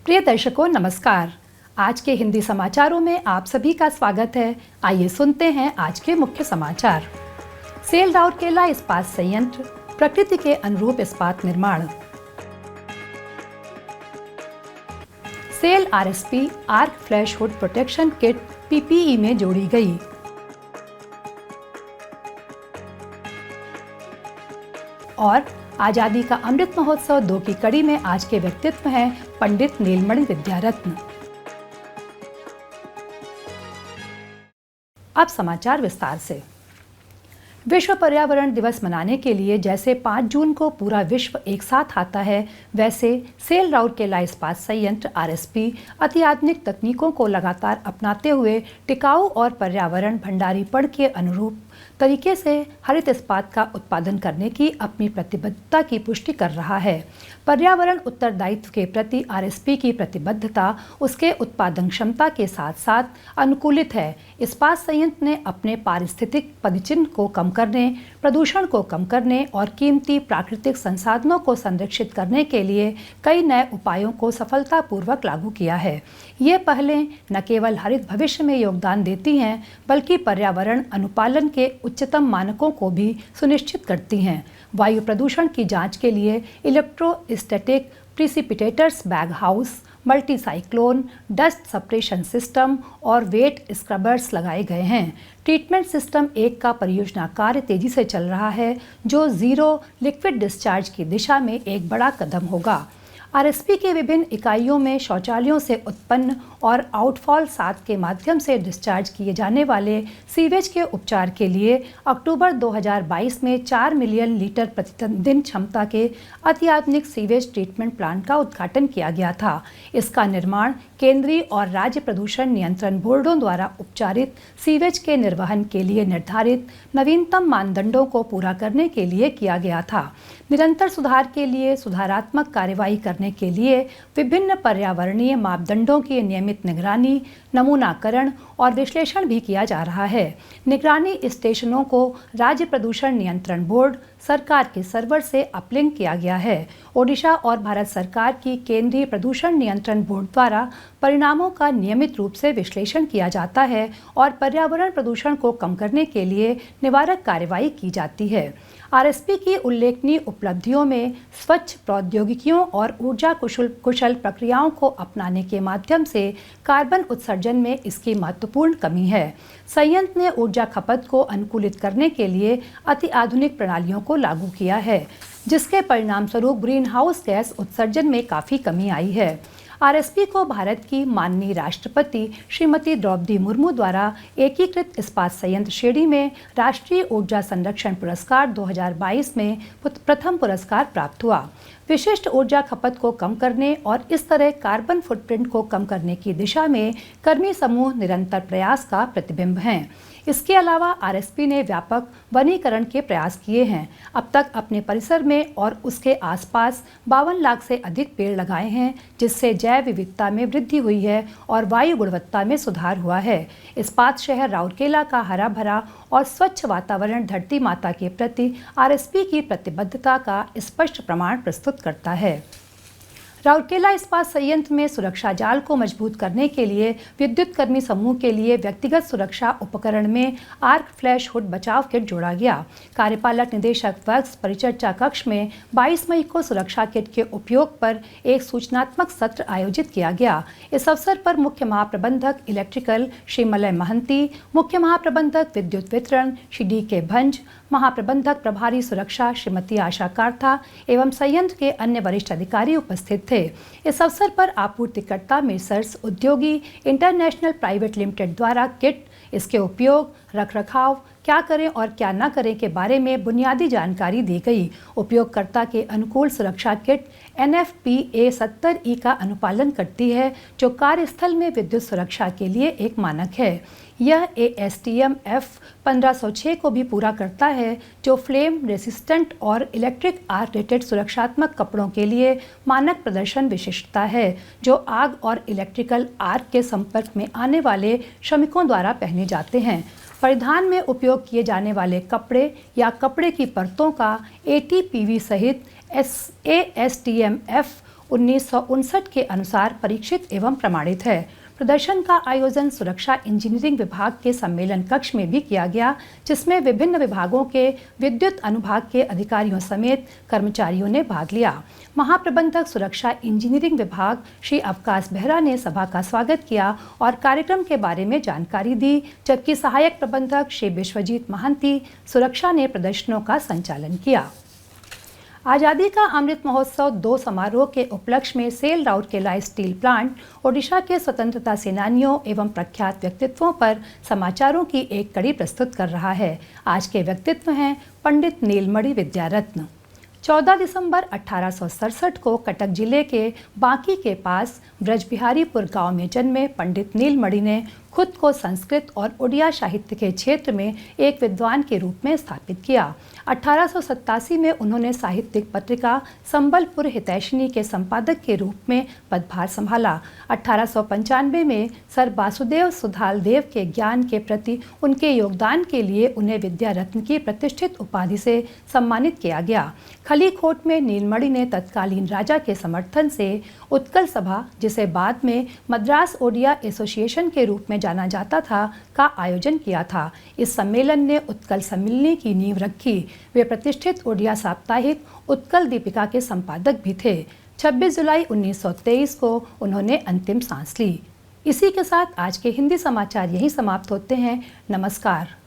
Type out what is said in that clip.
प्रिय दर्शकों नमस्कार। आज के हिंदी समाचारों में आप सभी का स्वागत है। आइए सुनते हैं आज के मुख्य समाचार। सेल राउरकेला इस्पात संयंत्र, प्रकृति के अनुरूप इस्पात निर्माण। SAIL RSP arc flash hood protection kit PPE में जोड़ी गई। और आजादी का अमृत महोत्सव 2 की कड़ी में आज के व्यक्तित्व हैं पंडित नीलमणि विद्यारत्न। अब समाचार विस्तार से। विश्व पर्यावरण दिवस मनाने के लिए जैसे 5 जून को पूरा विश्व एक साथ आता है, वैसे सेल राउरकेला इस्पात संयंत्र आरएसपी अत्याधुनिक तकनीकों को लगातार अपनाते हुए टिकाऊ और पर्यावरण भंडारीपण के अनुरूप तरीके से हरित इस्पात का उत्पादन करने की अपनी प्रतिबद्धता की पुष्टि कर रहा है। पर्यावरण उत्तरदायित्व के प्रति आरएसपी की प्रतिबद्धता उसके उत्पादन क्षमता के साथ साथ अनुकूलित है। इस्पात संयंत्र ने अपने पारिस्थितिक पदचिह्न को कम करने, प्रदूषण को कम करने और कीमती प्राकृतिक संसाधनों को संरक्षित करने के लिए कई नए उपायों को सफलतापूर्वक लागू किया है। ये पहलें न केवल हरित भविष्य में योगदान देती हैं, बल्कि पर्यावरण अनुपालन के उच्चतम मानकों को भी सुनिश्चित करती हैं। वायु प्रदूषण की जांच के लिए electrostatic precipitators bag house, multi cyclone dust suppression system और वेट स्क्रबर्स लगाए गए हैं। ट्रीटमेंट सिस्टम 1 का परियोजना कार्य तेजी से चल रहा है, जो जीरो लिक्विड डिस्चार्ज की दिशा में एक बड़ा कदम होगा। आरएसपी के विभिन्न इकाइयों में शौचालयों से उत्पन्न और आउटफॉल 7 के माध्यम से डिस्चार्ज किए जाने वाले सीवेज के उपचार के लिए अक्टूबर 2022 में 4 मिलियन लीटर प्रतिदिन क्षमता के अत्याधुनिक सीवेज ट्रीटमेंट प्लांट का उद्घाटन किया गया था। इसका निर्माण केंद्रीय और राज्य प्रदूषण नियंत्रण बोर्डों द्वारा उपचारित सीवेज के निर्वहन के लिए निर्धारित नवीनतम मानदंडों को पूरा करने के लिए किया गया था। निरंतर सुधार के लिए सुधारात्मक कार्रवाई करने के लिए विभिन्न पर्यावरणीय मापदंडों की नियमित निगरानी, नमूनाकरण और विश्लेषण भी किया जा रहा है। निगरानी स्टेशनों को राज्य प्रदूषण नियंत्रण बोर्ड सरकार के सर्वर से अपलिंक किया गया है। ओडिशा और भारत सरकार की केंद्रीय प्रदूषण नियंत्रण बोर्ड द्वारा परिणामों का नियमित रूप से विश्लेषण किया जाता है और पर्यावरण प्रदूषण को कम करने के लिए निवारक कार्रवाई की जाती है। आरएसपी की उल्लेखनीय उपलब्धियों में स्वच्छ प्रौद्योगिकियों और ऊर्जा कुशल प्रक्रियाओं को अपनाने के माध्यम से कार्बन उत्सर्जन में इसकी महत्वपूर्ण कमी है। संयंत्र ने ऊर्जा खपत को अनुकूलित करने के लिए अति आधुनिक प्रणालियों को लागू किया है, जिसके परिणाम स्वरूप ग्रीन हाउस गैस उत्सर्जन में काफ़ी कमी आई है। आरएसपी को भारत की माननीय राष्ट्रपति श्रीमती द्रौपदी मुर्मू द्वारा एकीकृत इस्पात संयंत्र श्रेणी में राष्ट्रीय ऊर्जा संरक्षण पुरस्कार 2022 में प्रथम पुरस्कार प्राप्त हुआ। विशिष्ट ऊर्जा खपत को कम करने और इस तरह कार्बन फुटप्रिंट को कम करने की दिशा में कर्मी समूह निरंतर प्रयास का प्रतिबिंब हैं। इसके अलावा आरएसपी ने व्यापक वनीकरण के प्रयास किए हैं। अब तक अपने परिसर में और उसके आसपास 52 लाख से अधिक पेड़ लगाए हैं, जिससे जैव विविधता में वृद्धि हुई है और वायु गुणवत्ता में सुधार हुआ है। इस्पात शहर राउरकेला का हरा भरा और स्वच्छ वातावरण धरती माता के प्रति आरएसपी की प्रतिबद्धता का स्पष्ट प्रमाण प्रस्तुत करता है। राउरकेला इस्पात संयंत्र में सुरक्षा जाल को मजबूत करने के लिए विद्युत कर्मी समूह के लिए व्यक्तिगत सुरक्षा उपकरण में आर्क फ्लैश हुड बचाव किट जोड़ा गया। कार्यपालक निदेशक वर्क्स परिचर्चा कक्ष में 22 मई को सुरक्षा किट के उपयोग पर एक सूचनात्मक सत्र आयोजित किया गया। इस अवसर पर मुख्य महाप्रबंधक इलेक्ट्रिकल श्री मलय महंती, मुख्य महाप्रबंधक विद्युत वितरण श्री डी.के. भंज, महाप्रबंधक प्रभारी सुरक्षा श्रीमती आशा कार्था एवं संयंत्र के अन्य वरिष्ठ अधिकारी उपस्थित थे। इस अवसर पर आपूर्तिकर्ता मेसर्स उद्योगी इंटरनेशनल प्राइवेट लिमिटेड द्वारा किट, इसके उपयोग, रखरखाव, क्या करें और क्या न करें के बारे में बुनियादी जानकारी दी गई। उपयोगकर्ता के अनुकूल सुरक्षा किट NFPA 70E का अनुपालन करती है, जो कार्यस्थल में विद्युत सुरक्षा के लिए एक मानक है। यह ASTM F1506 को भी पूरा करता है, जो फ्लेम रेसिस्टेंट और इलेक्ट्रिक आर्क रेटेड सुरक्षात्मक कपड़ों के लिए मानक प्रदर्शन विशिष्टता है, जो आग और इलेक्ट्रिकल आर्क के संपर्क में आने वाले श्रमिकों द्वारा पहने जाते हैं। परिधान में उपयोग किए जाने वाले कपड़े या कपड़े की परतों का ATPV सहित ASTM F 1959 के अनुसार परीक्षित एवं प्रमाणित है। प्रदर्शन का आयोजन सुरक्षा इंजीनियरिंग विभाग के सम्मेलन कक्ष में भी किया गया, जिसमें विभिन्न विभागों के विद्युत अनुभाग के अधिकारियों समेत कर्मचारियों ने भाग लिया। महाप्रबंधक सुरक्षा इंजीनियरिंग विभाग श्री अवकाश बेहरा ने सभा का स्वागत किया और कार्यक्रम के बारे में जानकारी दी, जबकि सहायक प्रबंधक श्री विश्वजीत महांती सुरक्षा ने प्रदर्शनों का संचालन किया। आज़ादी का अमृत महोत्सव 2 समारोह के उपलक्ष्य में सेल राउरकेला स्टील प्लांट ओडिशा के स्वतंत्रता सेनानियों एवं प्रख्यात व्यक्तित्वों पर समाचारों की एक कड़ी प्रस्तुत कर रहा है। आज के व्यक्तित्व हैं पंडित नीलमणि विद्यारत्न। 14 दिसंबर 1867 को कटक जिले के बांकी के पास ब्रजबिहारीपुर गांव में जन्मे पंडित नीलमणि ने खुद को संस्कृत और उड़िया साहित्य के क्षेत्र में एक विद्वान के रूप में स्थापित किया। 1887 में उन्होंने साहित्यिक पत्रिका संबलपुर हितैषिणी के संपादक के रूप में पदभार संभाला। 1895 में सर वासुदेव सुधाल देव के ज्ञान के प्रति उनके योगदान के लिए उन्हें विद्या रत्न की प्रतिष्ठित उपाधि से सम्मानित किया गया। खलीकोट में नीलमणि ने तत्कालीन राजा के समर्थन से उत्कल सभा, जिसे बाद में मद्रास ओडिया एसोसिएशन के रूप में जाना जाता था, का आयोजन किया था। इस सम्मेलन ने उत्कल सम्मिलनी की नींव रखी। वे प्रतिष्ठित ओडिया साप्ताहिक उत्कल दीपिका के संपादक भी थे। 26 जुलाई 1923 को उन्होंने अंतिम सांस ली। इसी के साथ आज के हिंदी समाचार यहीं समाप्त होते हैं। नमस्कार।